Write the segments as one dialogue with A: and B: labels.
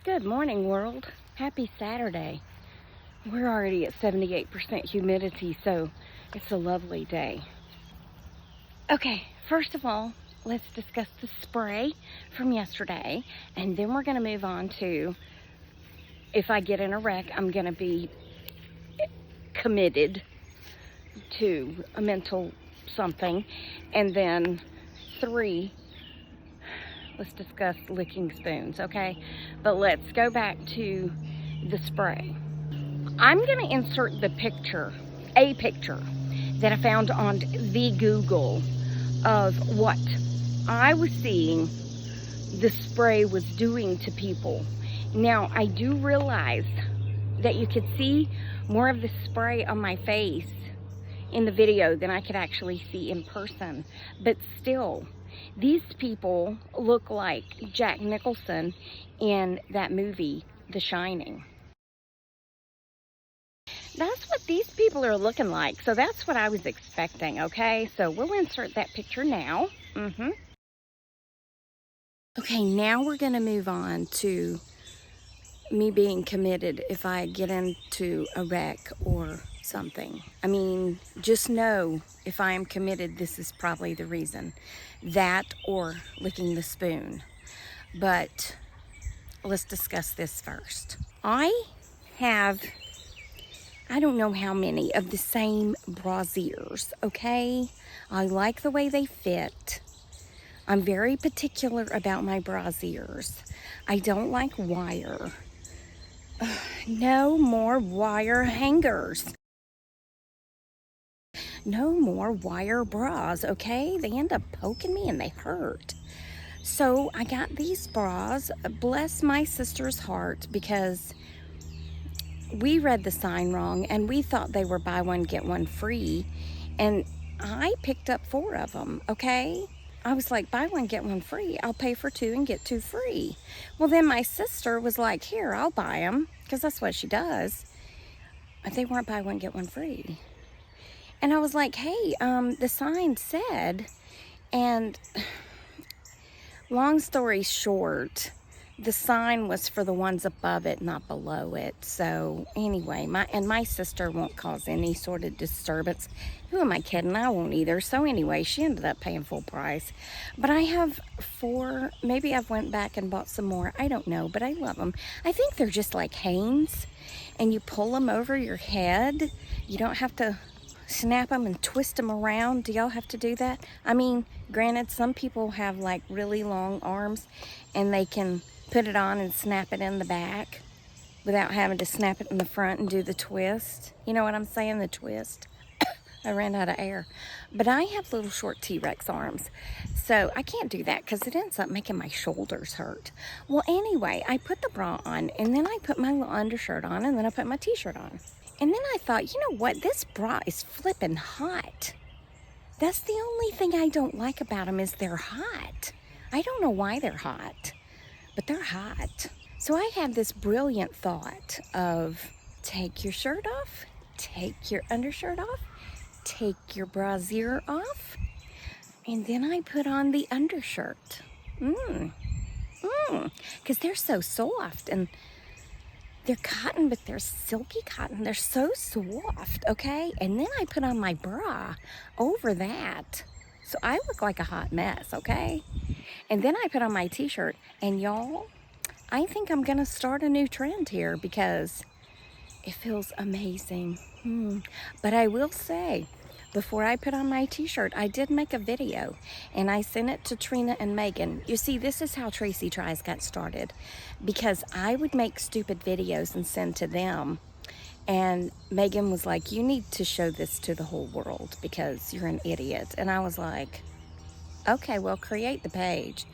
A: Good morning, world. Happy Saturday. We're already at 78% humidity, so it's a lovely day. Okay, first of all, let's discuss the spray from yesterday, and then we're going to move on to, if I get in a wreck, I'm going to be committed to a mental something. And then 3, let's discuss licking spoons, okay? But let's go back to the spray. I'm going to insert a picture that I found on the Google of what I was seeing the spray was doing to people. Now, I do realize that you could see more of the spray on my face in the video than I could actually see in person. But still, these people look like Jack Nicholson in that movie, The Shining. That's what these people are looking like. So that's what I was expecting, okay? So we'll insert that picture now. Okay, now we're going to move on to me being committed if I get into a wreck or something. I mean, just know if I am committed, this is probably the reason. That or licking the spoon. But let's discuss this first. I don't know how many of the same brasiers, okay? I like the way they fit. I'm very particular about my brasiers. I don't like wire. No more wire hangers. No more wire bras, okay? They end up poking me and they hurt. So I got these bras. Bless my sister's heart, because we read the sign wrong and we thought they were buy one, get one free. And I picked up 4 of them, okay? I was like, buy one, get one free. I'll pay for 2 and get 2 free. Well, then my sister was like, here, I'll buy them, because that's what she does. They weren't buy one, get one free. And I was like, hey, the sign said, and long story short, the sign was for the ones above it, not below it. So anyway, my sister won't cause any sort of disturbance. Who am I kidding? I won't either. So anyway, she ended up paying full price. But I have 4, maybe I've went back and bought some more. I don't know, but I love them. I think they're just like Hanes, and you pull them over your head. You don't have to snap them and twist them around. Do y'all have to do that? I mean, granted, some people have like really long arms and they can put it on and snap it in the back without having to snap it in the front and do the twist. You know what I'm saying? The twist. I ran out of air. But I have little short T-Rex arms, so I can't do that because it ends up making my shoulders hurt. Well, anyway, I put the bra on, and then I put my little undershirt on, and then I put my t-shirt on. And then I thought, you know what? This bra is flipping hot. That's the only thing I don't like about them, is they're hot. I don't know why they're hot, but they're hot. So I have this brilliant thought of take your shirt off, take your undershirt off, take your brassiere off, and then I put on the undershirt. Because they're so soft, and they're cotton, but they're silky cotton. They're so soft, okay? And then I put on my bra over that. So I look like a hot mess, okay? And then I put on my t-shirt. And y'all, I think I'm going to start a new trend here because it feels amazing. But I will say, before I put on my t-shirt, I did make a video and I sent it to Trina and Megan. You see, this is how Tracy Tries got started, because I would make stupid videos and send to them. And Megan was like, you need to show this to the whole world because you're an idiot. And I was like, okay, well, create the page,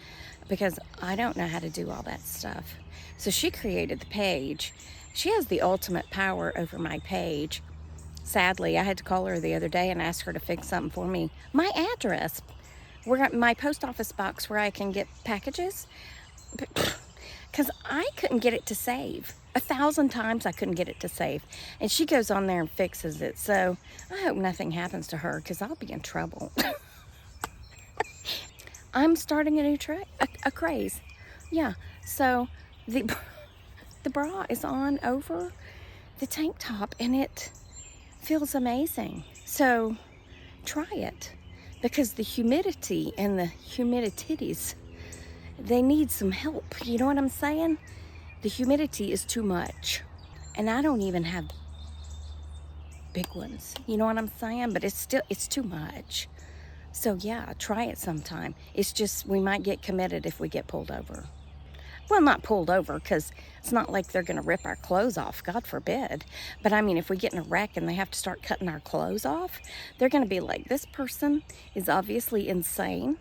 A: because I don't know how to do all that stuff. So she created the page. She has the ultimate power over my page. Sadly, I had to call her the other day and ask her to fix something for me. My address, my post office box where I can get packages, because I couldn't get it to save. 1,000 times I couldn't get it to save. And she goes on there and fixes it. So I hope nothing happens to her, because I'll be in trouble. I'm starting a new a craze. Yeah, so the bra is on over the tank top, and it feels amazing. So try it, because the humidity and the humidities, they need some help. You know what I'm saying? The humidity is too much, and I don't even have big ones. You know what I'm saying? But it's too much. So yeah, try it sometime. It's just, we might get committed if we get pulled over. Well, not pulled over, because it's not like they're going to rip our clothes off, God forbid. But I mean, if we get in a wreck and they have to start cutting our clothes off, they're going to be like, this person is obviously insane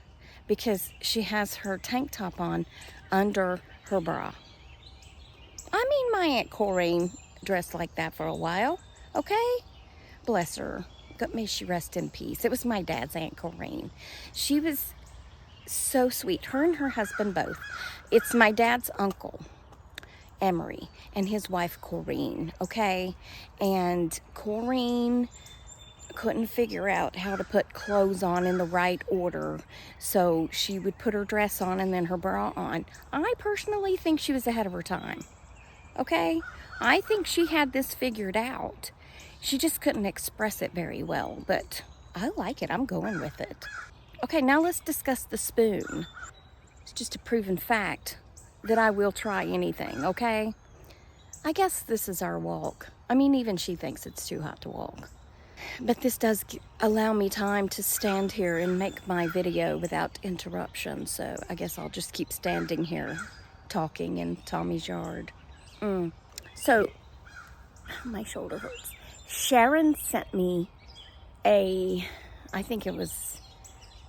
A: because she has her tank top on under her bra. I mean, my Aunt Corrine dressed like that for a while, okay? Bless her. May she rest in peace. It was my dad's Aunt Corrine. She was so sweet. Her and her husband both. It's my dad's uncle, Emery, and his wife, Corrine, okay? And Corrine couldn't figure out how to put clothes on in the right order, so she would put her dress on and then her bra on. I personally think she was ahead of her time, okay? I think she had this figured out. She just couldn't express it very well, but I like it. I'm going with it. Okay, now let's discuss the spoon. It's just a proven fact that I will try anything, okay? I guess this is our walk. I mean, even she thinks it's too hot to walk. But this does allow me time to stand here and make my video without interruption, so I guess I'll just keep standing here talking in Tommy's yard. So, my shoulder hurts. Sharon sent me I think it was,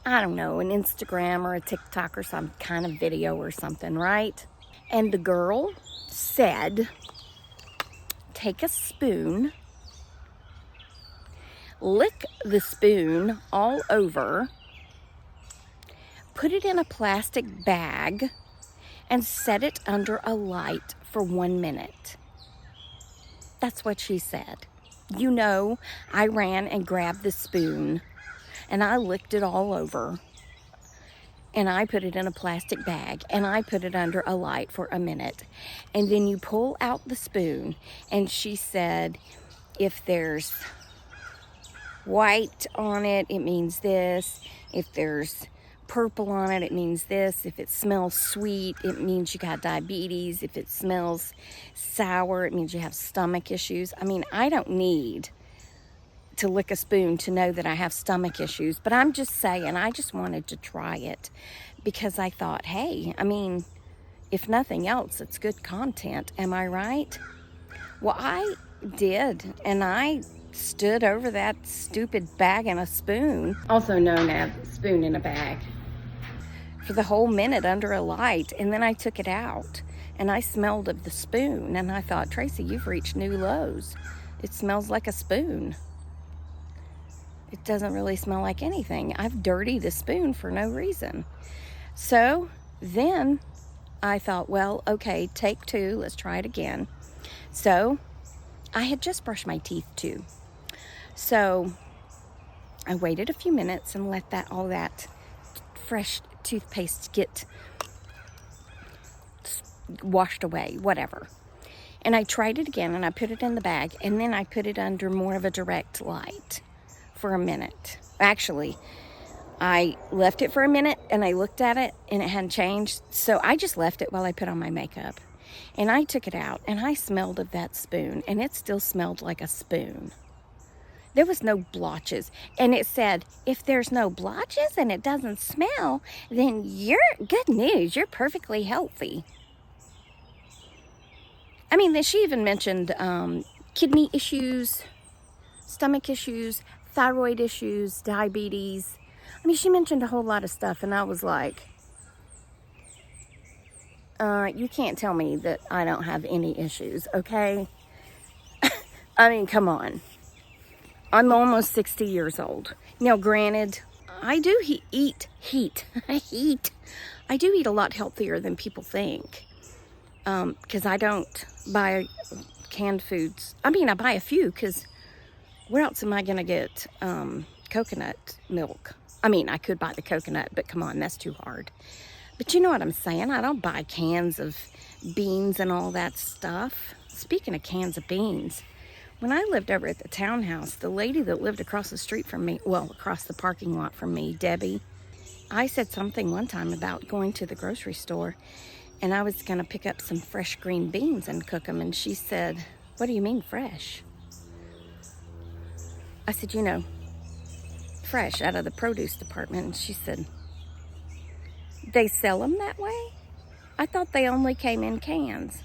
A: I don't know, an Instagram or a TikTok or some kind of video or something, right? And the girl said, take a spoon, lick the spoon all over, put it in a plastic bag, and set it under a light for 1 minute. That's what she said. You know, I ran and grabbed the spoon and I licked it all over, and I put it in a plastic bag and I put it under a light for 1 minute. And then you pull out the spoon, and she said, if there's white on it, it means this. If there's purple on it, it means this. If it smells sweet, it means you got diabetes. If it smells sour, it means you have stomach issues. I mean, I don't need to lick a spoon to know that I have stomach issues, but I'm just saying, I just wanted to try it because I thought, hey, I mean, if nothing else, it's good content. Am I right? Well, I did, and I stood over that stupid bag and a spoon, also known as spoon in a bag, for the whole minute under a light. And then I took it out and I smelled of the spoon, and I thought, Tracy, you've reached new lows. It smells like a spoon. It doesn't really smell like anything. I've dirtied the spoon for no reason. So then I thought, well, okay, take two, let's try it again. So I had just brushed my teeth too. So I waited a few minutes and let all that fresh toothpaste get washed away, whatever. And I tried it again, and I put it in the bag, and then I put it under more of a direct light for 1 minute. Actually, I left it for 1 minute, and I looked at it, and it hadn't changed. So I just left it while I put on my makeup. And I took it out, and I smelled of that spoon, and it still smelled like a spoon. There was no blotches. And it said, if there's no blotches and it doesn't smell, then you're good news. You're perfectly healthy. I mean, she even mentioned kidney issues, stomach issues, thyroid issues, diabetes. I mean, she mentioned a whole lot of stuff, and I was like, you can't tell me that I don't have any issues, okay? I mean, come on. I'm almost 60 years old. Now, granted, I do eat heat. I do eat a lot healthier than people think, because I don't buy canned foods. I mean, I buy a few, because where else am I going to get coconut milk? I mean, I could buy the coconut, but come on, that's too hard. But you know what I'm saying? I don't buy cans of beans and all that stuff. Speaking of cans of beans, when I lived over at the townhouse, the lady that lived across the street from me, well, across the parking lot from me, Debbie, I said something one time about going to the grocery store and I was going to pick up some fresh green beans and cook them. And she said, "What do you mean fresh?" I said, "You know, fresh out of the produce department." And she said, "They sell them that way? I thought they only came in cans."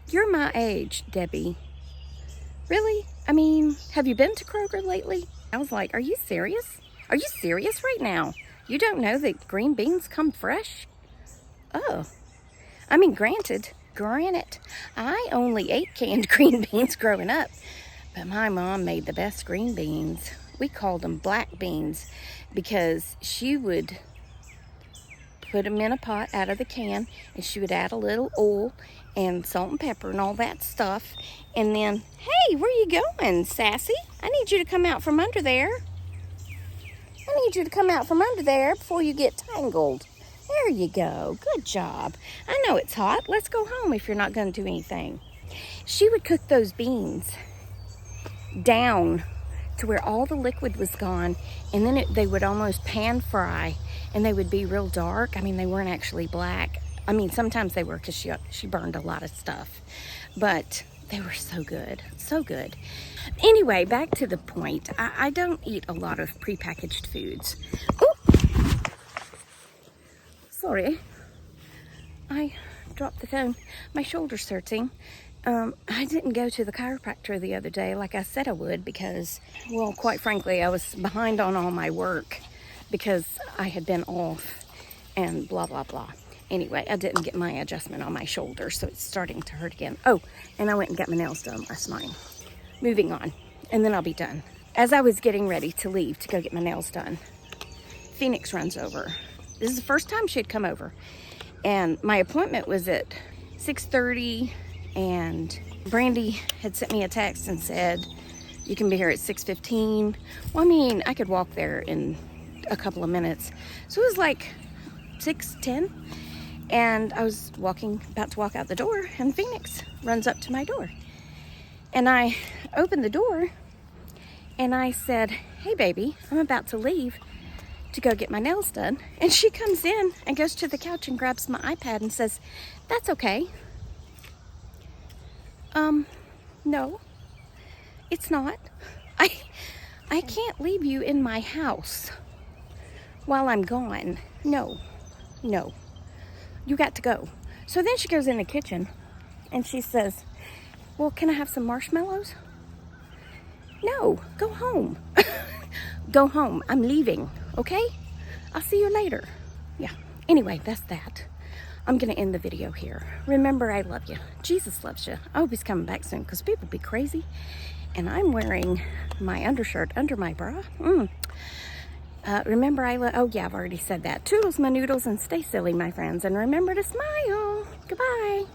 A: You're my age, Debbie. Really? I mean, have you been to Kroger lately? I was like, are you serious? Are you serious right now? You don't know that green beans come fresh? Oh, I mean, granted, I only ate canned green beans growing up, but my mom made the best green beans. We called them black beans because she would put them in a pot out of the can and she would add a little oil and salt and pepper and all that stuff. And then, hey, where you going, Sassy? I need you to come out from under there. I need you to come out from under there before you get tangled. There you go. Good job. I know it's hot. Let's go home if you're not going to do anything. She would cook those beans down to where all the liquid was gone, and then they would almost pan fry, and they would be real dark. I mean, they weren't actually black. I mean, sometimes they were because she burned a lot of stuff, but they were so good, so good. Anyway, back to the point. I don't eat a lot of prepackaged foods. Oh, sorry, I dropped the phone. My shoulder's hurting. I didn't go to the chiropractor the other day like I said I would because, well, quite frankly, I was behind on all my work because I had been off and blah, blah, blah. Anyway, I didn't get my adjustment on my shoulder, so it's starting to hurt again. Oh, and I went and got my nails done last night. Moving on, and then I'll be done. As I was getting ready to leave to go get my nails done, Phoenix runs over. This is the first time she'd come over. And my appointment was at 6:30, and Brandy had sent me a text and said, you can be here at 6:15. Well, I mean, I could walk there in a couple of minutes. So it was like 6:10, and I was about to walk out the door, and Phoenix runs up to my door. And I opened the door, and I said, hey, baby, I'm about to leave to go get my nails done. And she comes in and goes to the couch and grabs my iPad and says, that's okay. No, it's not. I can't leave you in my house while I'm gone. No, you got to go. So then she goes in the kitchen and she says, well, can I have some marshmallows? No, go home. Go home. I'm leaving, okay? I'll see you later. Yeah, anyway, that's that. I'm going to end the video here. Remember, I love you. Jesus loves you. I hope he's coming back soon because people be crazy. And I'm wearing my undershirt under my bra. Remember, oh yeah, I've already said that. Toodles my noodles and stay silly, my friends. And remember to smile. Goodbye.